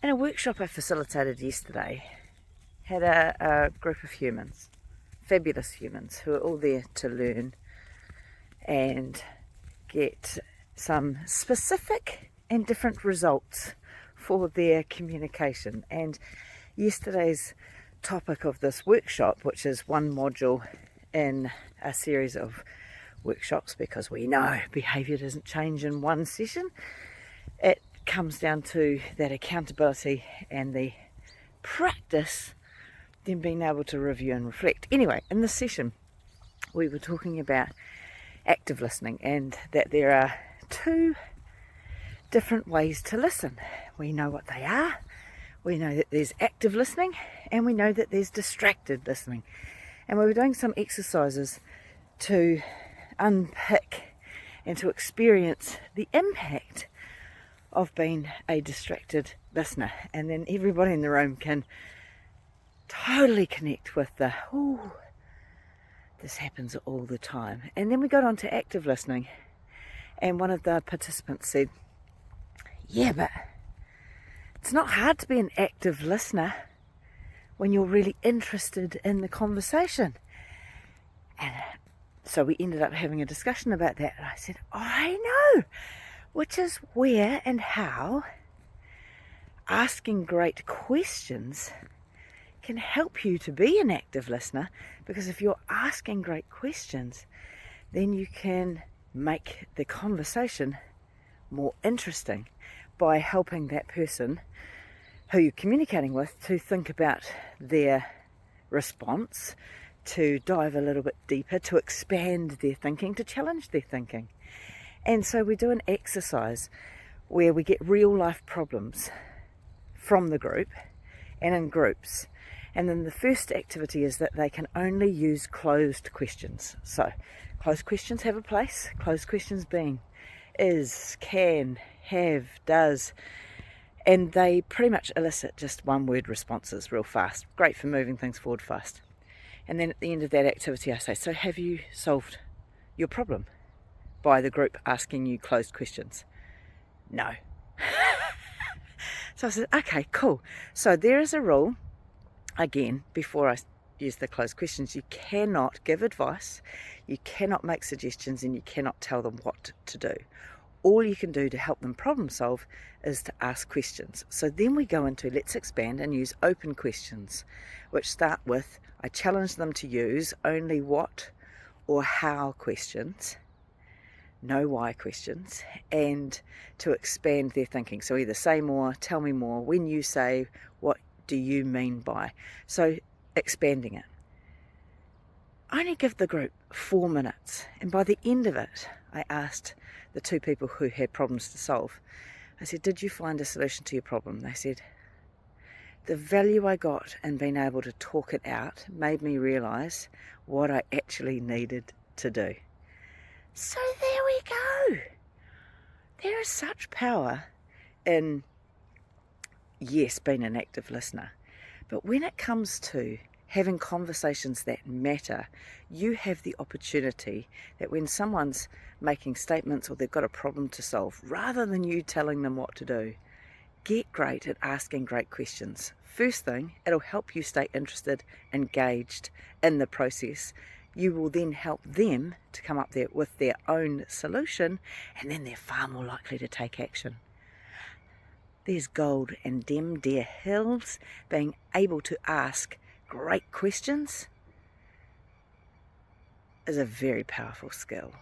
In a workshop I facilitated yesterday, had a group of humans, fabulous humans, who are all there to learn and get some specific and different results for their communication. And yesterday's topic of this workshop, which is one module in a series of workshops, because we know behaviour doesn't change in one session, it comes down to that accountability and the practice, then being able to review and reflect. Anyway, in this session we were talking about active listening, and that there are two different ways to listen. We know what they are. We know that there's active listening, and we know that there's distracted listening. And we were doing some exercises to unpick and to experience the impact of being a distracted listener. And then everybody in the room can totally connect with the, oh, this happens all the time. And then we got on to active listening, and one of the participants said, yeah, but it's not hard to be an active listener when you're really interested in the conversation. And so we ended up having a discussion about that, and I said, I know, which is where and how asking great questions can help you to be an active listener. Because if you're asking great questions, then you can make the conversation more interesting by helping that person who you're communicating with to think about their response, to dive a little bit deeper, to expand their thinking, to challenge their thinking. And so we do an exercise where we get real life problems from the group and in groups. And then the first activity is that they can only use closed questions. So closed questions have a place. Closed questions being is, can, have, does. And they pretty much elicit just one word responses real fast. Great for moving things forward fast. And then at the end of that activity I say, so have you solved your problem by the group asking you closed questions? No. So I said, okay, cool. So there is a rule. Again, before I use the closed questions, you cannot give advice, you cannot make suggestions, and you cannot tell them what to do. All you can do to help them problem solve is to ask questions. So then we go into let's expand and use open questions, which start with I challenge them to use only what or how questions, no why questions, and to expand their thinking. So either say more, tell me more, when you say, what do you mean by? So expanding it. I only give the group 4 minutes, and by the end of it I asked the two people who had problems to solve, I said, did you find a solution to your problem? They said, the value I got in being able to talk it out made me realise what I actually needed to do. So there we go. There is such power in, yes, being an active listener. But when it comes to having conversations that matter, you have the opportunity that when someone's making statements or they've got a problem to solve, rather than you telling them what to do, get great at asking great questions. First thing, it'll help you stay interested, engaged in the process. You will then help them to come up there with their own solution, and then they're far more likely to take action. There's gold in them dear hills. Being able to ask great questions is a very powerful skill.